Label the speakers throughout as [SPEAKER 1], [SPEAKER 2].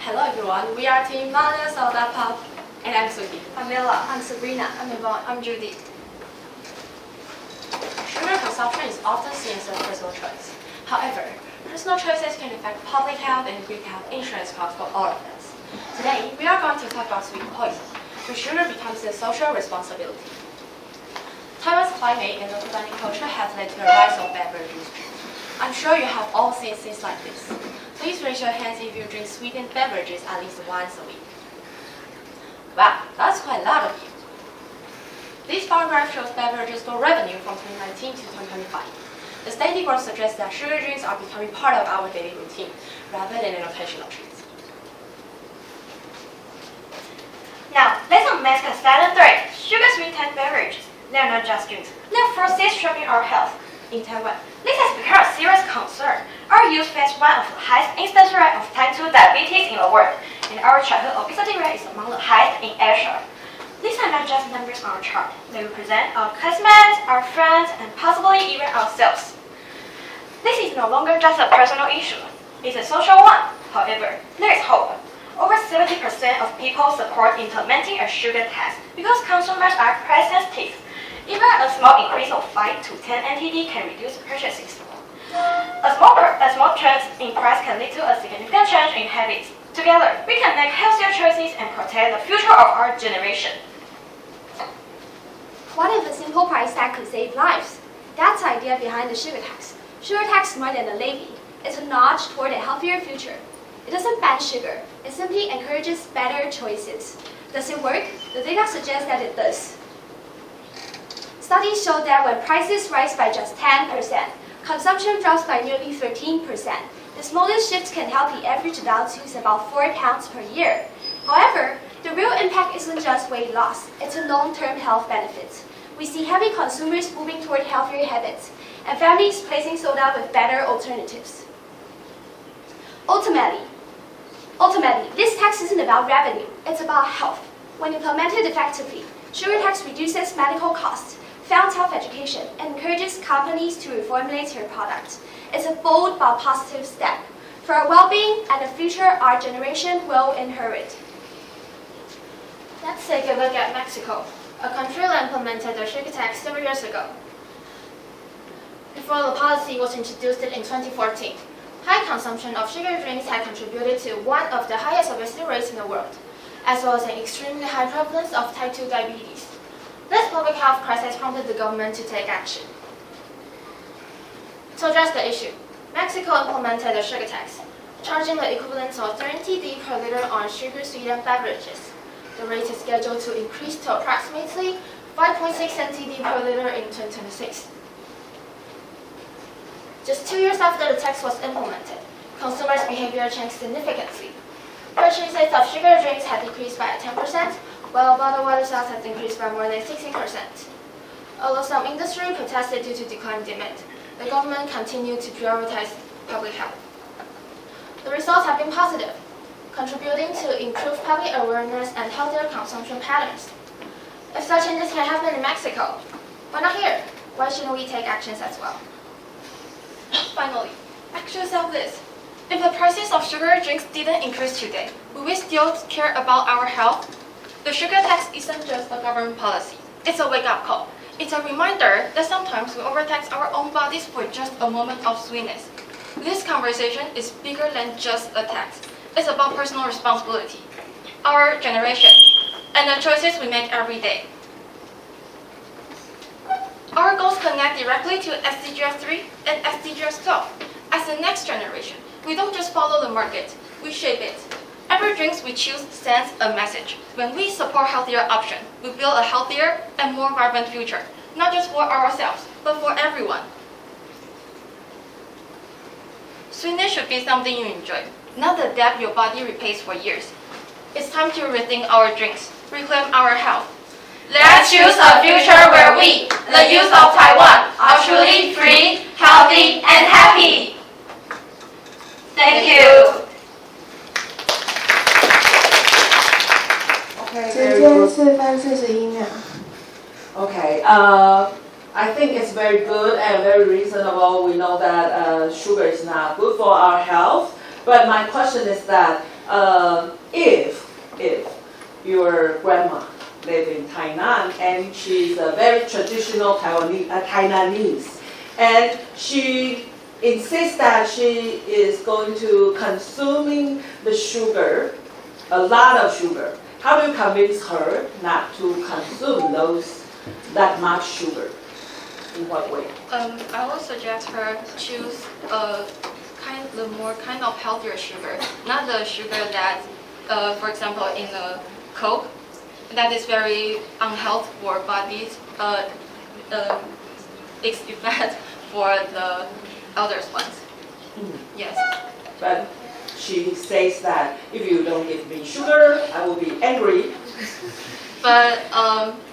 [SPEAKER 1] Hello everyone, we are Team Mala Soda Pop, and I'm Suki.
[SPEAKER 2] I'm Mila.
[SPEAKER 3] I'm Sabrina.
[SPEAKER 2] I'm Yvonne.
[SPEAKER 3] I'm Judy.
[SPEAKER 1] Sugar consumption is often seen as a personal choice. However, personal choices can affect public health and group health insurance costs for all of us. Today, we are going to talk about sweet poison, where sugar becomes a social responsibility. Taiwan's climate and local dining culture has led to a rise of beverages. I'm sure you have all seen scenes like this. Please raise your hands if you drink sweetened beverages at least once a week. Wow, that's quite a lot of you. This bar graph shows beverages store revenue from 2019 to 2025. The steady growth suggests that sugar drinks are becoming part of our daily routine, rather than an occasional treat.
[SPEAKER 2] Now, let's unmask a silent threat. Sugar sweetened beverages. They are not just drinks. They are forces shaping our health. In Taiwan, this has become a serious concern. Our youth face one of the highest incidence rate of type 2 diabetes in the world, and our childhood obesity rate is among the highest in Asia. These are not just numbers on a chart. They represent our classmates, our friends, and possibly even ourselves. This is no longer just a personal issue. It's a social one. However, there is hope. Over 70% of people support implementing a sugar tax because consumers are price sensitive. Even a small increase of 5 to 10 NTD can reduce purchases. A small change in price can lead to a significant change in habits. Together, we can make healthier choices and protect the future of our generation.
[SPEAKER 3] What if a simple price tag could save lives? That's the idea behind the sugar tax. Sugar tax is more than a levy. It's a notch toward a healthier future. It doesn't ban sugar. It simply encourages better choices. Does it work? The data suggests that it does. Studies show that when prices rise by just 10%, consumption drops by nearly 13%. The smallest shift can help the average adult lose about 4 pounds per year. However, the real impact isn't just weight loss, it's a long-term health benefits. We see heavy consumers moving toward healthier habits, and families placing soda with better alternatives. Ultimately, this tax isn't about revenue, it's about health. When implemented effectively, sugar tax reduces medical costs, funds health education, and encourages companies to reformulate their products. It's a bold but positive step for our well-being and the future our generation will inherit.
[SPEAKER 2] Let's take a look at Mexico, a country that implemented the sugar tax several years ago. Before the policy was introduced in 2014, high consumption of sugar drinks had contributed to one of the highest obesity rates in the world, as well as an extremely high prevalence of type 2 diabetes. This public health crisis prompted the government to take action. To address the issue, Mexico implemented a sugar tax, charging the equivalent of 30 TD per liter on sugar-sweetened beverages. The rate is scheduled to increase to approximately 5.6 TD per liter in 2026. Just 2 years after the tax was implemented, consumers' behavior changed significantly. Purchases of sugar drinks had decreased by 10%, while bottled water sales has increased by more than 16%. Although some industry protested due to declining demand, the government continued to prioritize public health. The results have been positive, contributing to improved public awareness and healthier consumption patterns. If such changes can happen in Mexico, why not here? Why shouldn't we take actions as well?
[SPEAKER 1] Finally, ask yourself this. If the prices of sugar drinks didn't increase today, would we still care about our health? The sugar tax isn't just a government policy. It's a wake-up call. It's a reminder that sometimes we overtax our own bodies for just a moment of sweetness. This conversation is bigger than just a tax. It's about personal responsibility, our generation, and the choices we make every day. Our goals connect directly to SDGs 3 and SDGs 12. As the next generation, we don't just follow the market, we shape it. Every drink we choose sends a message. When we support healthier options, we build a healthier and more vibrant future, not just for ourselves, but for everyone. Sweetness should be something you enjoy, not the debt your body repays for years. It's time to rethink our drinks, reclaim our health.
[SPEAKER 4] Let's choose a future where we, the youth of Taiwan, are truly free, healthy, and happy. Thank you.
[SPEAKER 5] 时间4分41秒。
[SPEAKER 6] Okay, I think it's very good and very reasonable. We know that sugar is not good for our health. But my question is that if your grandma live in Tainan and she's a very traditional Taiwanese, and she insists that she is going to consuming the sugar, a lot of sugar. How do you convince her not to consume that much sugar? In what way?
[SPEAKER 1] I will suggest her choose the more kind of healthier sugar, not the sugar that, for example, in the Coke, that is very unhealthy for bodies. It's bad for the elder ones. Yes.
[SPEAKER 6] But she says that if you don't give me sugar, I will be angry.
[SPEAKER 1] But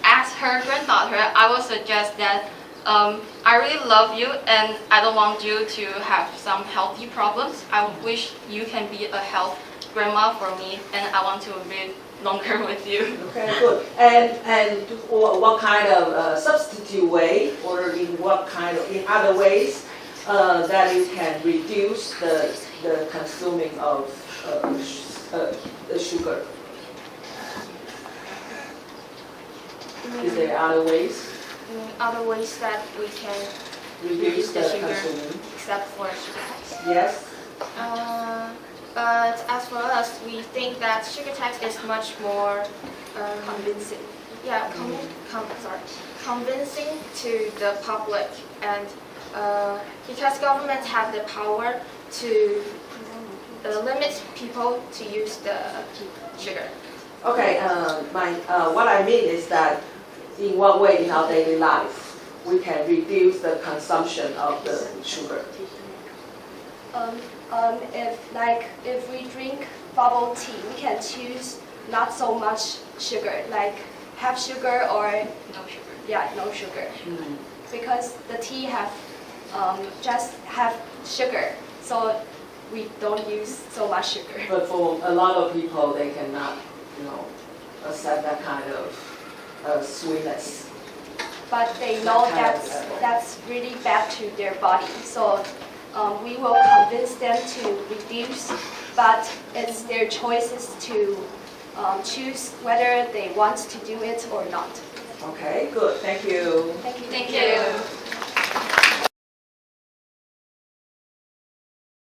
[SPEAKER 1] as her granddaughter, I will suggest that I really love you and I don't want you to have some healthy problems. I wish you can be a health grandma for me and I want to live longer with you.
[SPEAKER 6] Okay, good. And what kind of substitute way, or in other ways that you can reduce the consuming of the sugar? Is there other ways?
[SPEAKER 3] Other ways that we can
[SPEAKER 6] Reduce the
[SPEAKER 3] sugar,
[SPEAKER 6] consuming?
[SPEAKER 3] except for sugar tax.
[SPEAKER 6] Yes?
[SPEAKER 3] But as for us, we think that sugar tax is much more convincing. Yeah, convincing to the public, and because governments have the power to limit people to use the sugar.
[SPEAKER 6] Okay, what I mean is that in what way in our daily life we can reduce the consumption of the sugar?
[SPEAKER 3] If we drink bubble tea, we can choose not so much sugar, like half sugar or
[SPEAKER 1] No sugar.
[SPEAKER 3] yeah, no sugar, because the tea just have sugar, so we don't use so much sugar.
[SPEAKER 6] But for a lot of people, they cannot, accept that kind of sweetness.
[SPEAKER 3] But they know that's really bad to their body, so we will convince them to reduce, but it's their choices to choose whether they want to do it or not.
[SPEAKER 6] Okay, good. Thank you.
[SPEAKER 3] Thank you.
[SPEAKER 1] Thank you.